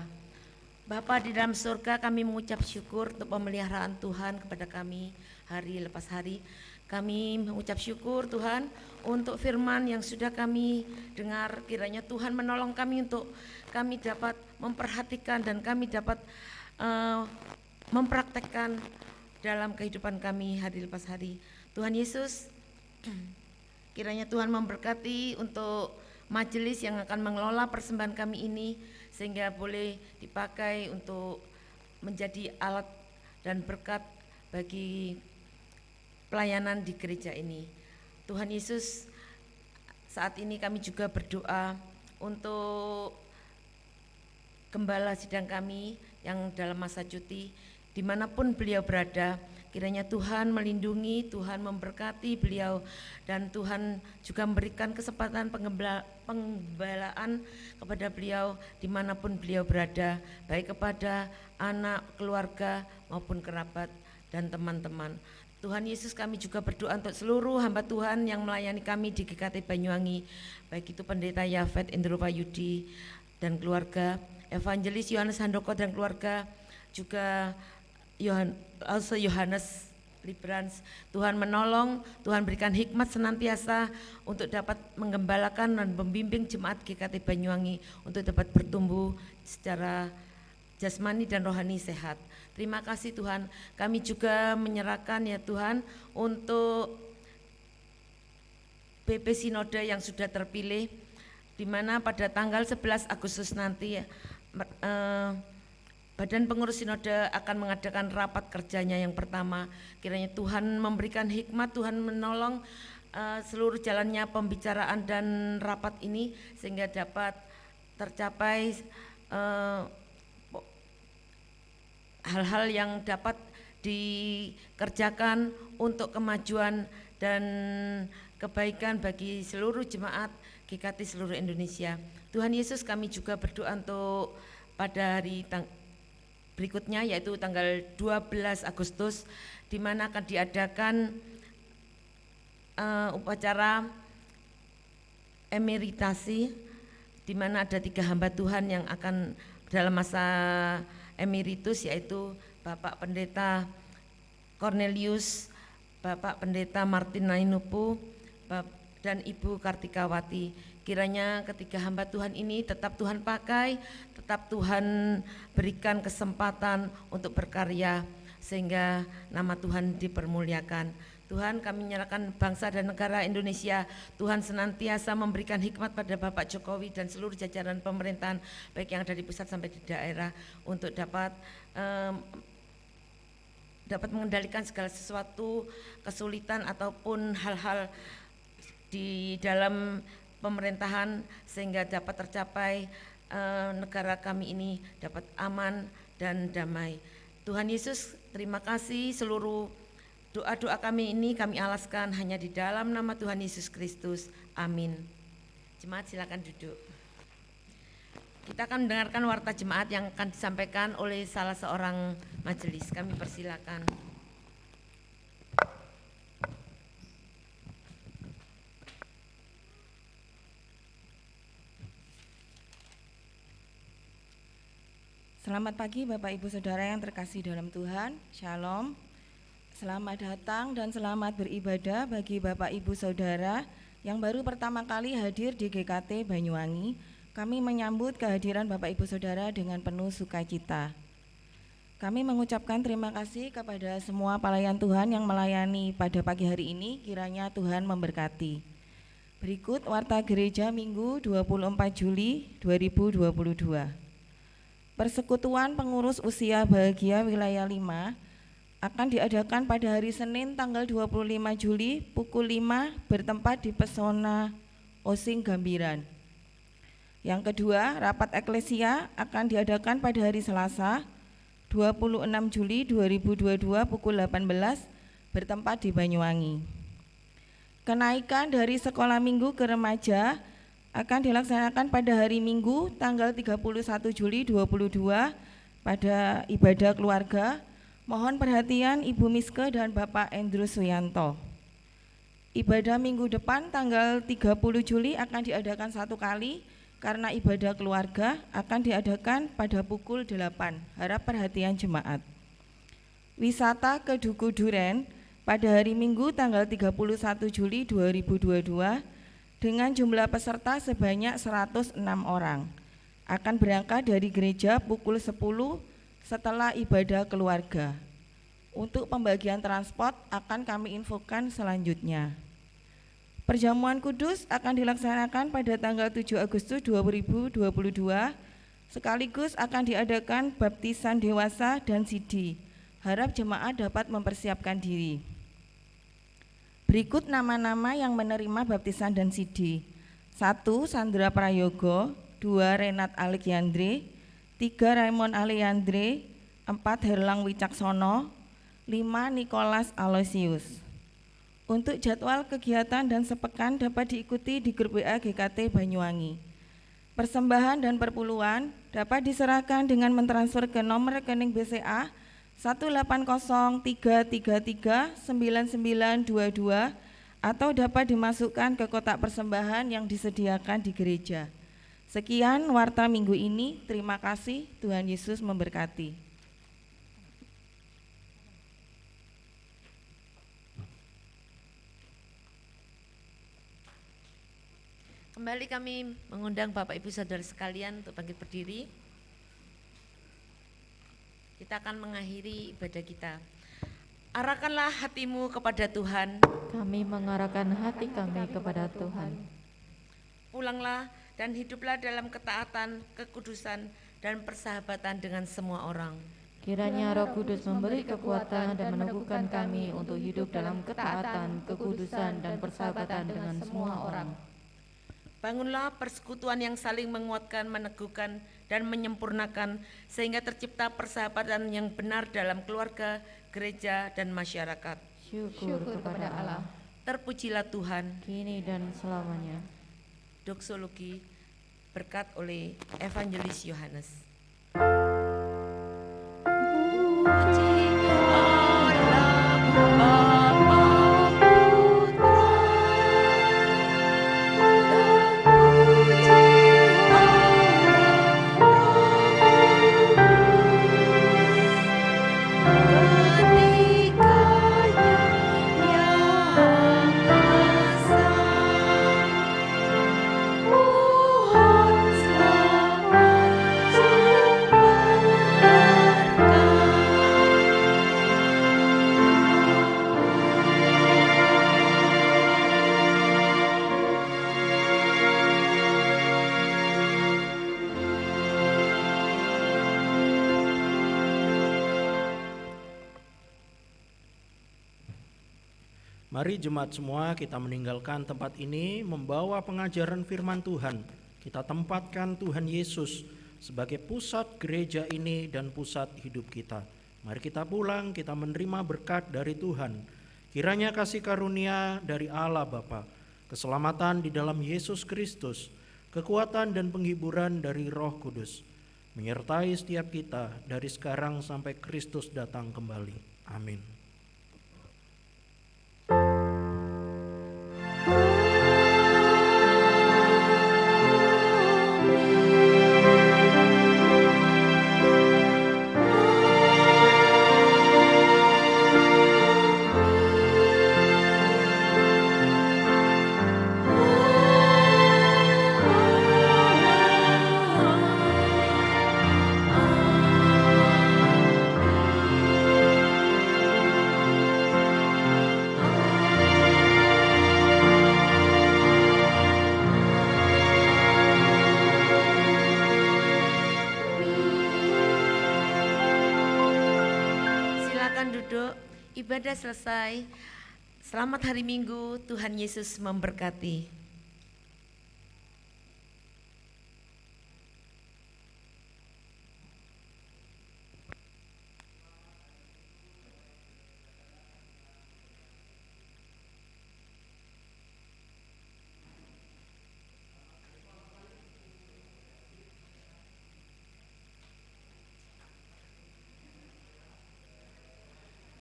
Bapa di dalam surga, kami mengucap syukur untuk pemeliharaan Tuhan kepada kami hari lepas hari. Kami mengucap syukur Tuhan untuk firman yang sudah kami dengar. Kiranya Tuhan menolong kami untuk kami dapat memperhatikan dan kami dapat mempraktekkan dalam kehidupan kami hari lepas hari. Tuhan Yesus, kiranya Tuhan memberkati untuk majelis yang akan mengelola persembahan kami ini, sehingga boleh dipakai untuk menjadi alat dan berkat bagi pelayanan di gereja ini. Tuhan Yesus, saat ini kami juga berdoa untuk gembala sidang kami yang dalam masa cuti, dimanapun beliau berada. Kiranya Tuhan melindungi, Tuhan memberkati beliau, dan Tuhan juga memberikan kesempatan penggembalaan kepada beliau dimanapun beliau berada, baik kepada anak, keluarga maupun kerabat dan teman-teman. Tuhan Yesus, kami juga berdoa untuk seluruh hamba Tuhan yang melayani kami di GKT Banyuwangi, baik itu Pendeta Yafet Indropa Yudi dan keluarga, Evangelis Yohanes Handoko dan keluarga, juga Yohanes Librans. Tuhan menolong, Tuhan berikan hikmat senantiasa untuk dapat menggembalakan dan membimbing jemaat GKT Banyuwangi untuk dapat bertumbuh secara jasmani dan rohani sehat. Terima kasih Tuhan. Kami juga menyerahkan ya Tuhan untuk BP Sinode yang sudah terpilih, di mana pada tanggal 11 Agustus nanti Badan Pengurus Sinode akan mengadakan rapat kerjanya yang pertama. Kiranya Tuhan memberikan hikmat, Tuhan menolong seluruh jalannya pembicaraan dan rapat ini, sehingga dapat tercapai hal-hal yang dapat dikerjakan untuk kemajuan dan kebaikan bagi seluruh jemaat GKT seluruh Indonesia. Tuhan Yesus, kami juga berdoa untuk pada hari berikutnya, yaitu tanggal 12 Agustus, di mana akan diadakan upacara emeritasi, di mana ada 3 hamba Tuhan yang akan dalam masa emeritus, yaitu Bapak Pendeta Cornelius, Bapak Pendeta Martin Nainupu, dan Ibu Kartikawati. Kiranya ketiga hamba Tuhan ini tetap Tuhan pakai, tetap Tuhan berikan kesempatan untuk berkarya, sehingga nama Tuhan dipermuliakan. Tuhan, kami menyerahkan bangsa dan negara Indonesia. Tuhan senantiasa memberikan hikmat pada Bapak Jokowi dan seluruh jajaran pemerintahan, baik yang ada di pusat sampai di daerah, untuk dapat mengendalikan segala sesuatu kesulitan ataupun hal-hal di dalam pemerintahan, sehingga dapat tercapai negara kami ini dapat aman dan damai. Tuhan Yesus, terima kasih. Seluruh doa-doa kami ini kami alaskan hanya di dalam nama Tuhan Yesus Kristus. Amin. Jemaat silakan duduk. Kita akan mendengarkan warta jemaat yang akan disampaikan oleh salah seorang majelis. Kami persilakan. Selamat pagi Bapak Ibu Saudara yang terkasih dalam Tuhan. Shalom. Selamat datang dan selamat beribadah bagi Bapak Ibu Saudara yang baru pertama kali hadir di GKT Banyuwangi. Kami menyambut kehadiran Bapak Ibu Saudara dengan penuh sukacita. Kami mengucapkan terima kasih kepada semua pelayan Tuhan yang melayani pada pagi hari ini. Kiranya Tuhan memberkati. Berikut warta gereja Minggu 24 Juli 2022. Persekutuan Pengurus Usia Bahagia Wilayah 5 akan diadakan pada hari Senin tanggal 25 Juli pukul 5 bertempat di Pesona Osing Gambiran. Yang kedua, rapat eklesia akan diadakan pada hari Selasa 26 Juli 2022 pukul 18 bertempat di Banyuwangi. Kenaikan dari sekolah minggu ke remaja akan dilaksanakan pada hari Minggu tanggal 31 Juli 2022 pada ibadah keluarga. Mohon perhatian Ibu Miske dan Bapak Endro Suyanto. Ibadah minggu depan tanggal 30 Juli akan diadakan 1 kali, karena ibadah keluarga akan diadakan pada pukul 8. Harap perhatian jemaat. Wisata ke Duku Duren pada hari Minggu tanggal 31 Juli 2022 dengan jumlah peserta sebanyak 106 orang. Akan berangkat dari gereja pukul 10 setelah ibadah keluarga. Untuk pembagian transport akan kami infokan selanjutnya. Perjamuan kudus akan dilaksanakan pada tanggal 7 Agustus 2022, sekaligus akan diadakan baptisan dewasa dan sidi. Harap jemaat dapat mempersiapkan diri. Berikut nama-nama yang menerima baptisan dan sidi. 1. Sandra Prayogo, 2. Renat Alekiandre, 3. Raymond Aleandre, 4. Herlang Wicaksono, 5. Nicholas Aloysius. Untuk jadwal kegiatan dan sepekan dapat diikuti di grup WA GKT Banyuwangi. Persembahan dan perpuluhan dapat diserahkan dengan mentransfer ke nomor rekening BCA 18033339922 atau dapat dimasukkan ke kotak persembahan yang disediakan di gereja. Sekian warta minggu ini, terima kasih, Tuhan Yesus memberkati. Kembali kami mengundang Bapak Ibu Saudara sekalian untuk bangkit berdiri. Kita akan mengakhiri ibadah kita. Arahkanlah hatimu kepada Tuhan. Kami mengarahkan hati kami kepada Tuhan. Pulanglah dan hiduplah dalam ketaatan, kekudusan, dan persahabatan dengan semua orang. Kiranya Roh Kudus memberi kekuatan dan meneguhkan kami untuk hidup dalam ketaatan, kekudusan, dan persahabatan dengan semua orang. Bangunlah persekutuan yang saling menguatkan, meneguhkan, dan menyempurnakan sehingga tercipta persahabatan yang benar dalam keluarga, gereja, dan masyarakat. Syukur kepada Allah, Terpujilah Tuhan. kini dan selamanya. Doksologi berkat oleh Evangelis Yohanes. Mari jemaat semua kita meninggalkan tempat ini membawa pengajaran firman Tuhan. Kita tempatkan Tuhan Yesus sebagai pusat gereja ini dan pusat hidup kita. Mari kita pulang, kita menerima berkat dari Tuhan. Kiranya kasih karunia dari Allah Bapa, keselamatan di dalam Yesus Kristus, kekuatan dan penghiburan dari Roh Kudus, menyertai setiap kita dari sekarang sampai Kristus datang kembali. Amin. Ibadah selesai. Selamat hari Minggu, Tuhan Yesus memberkati.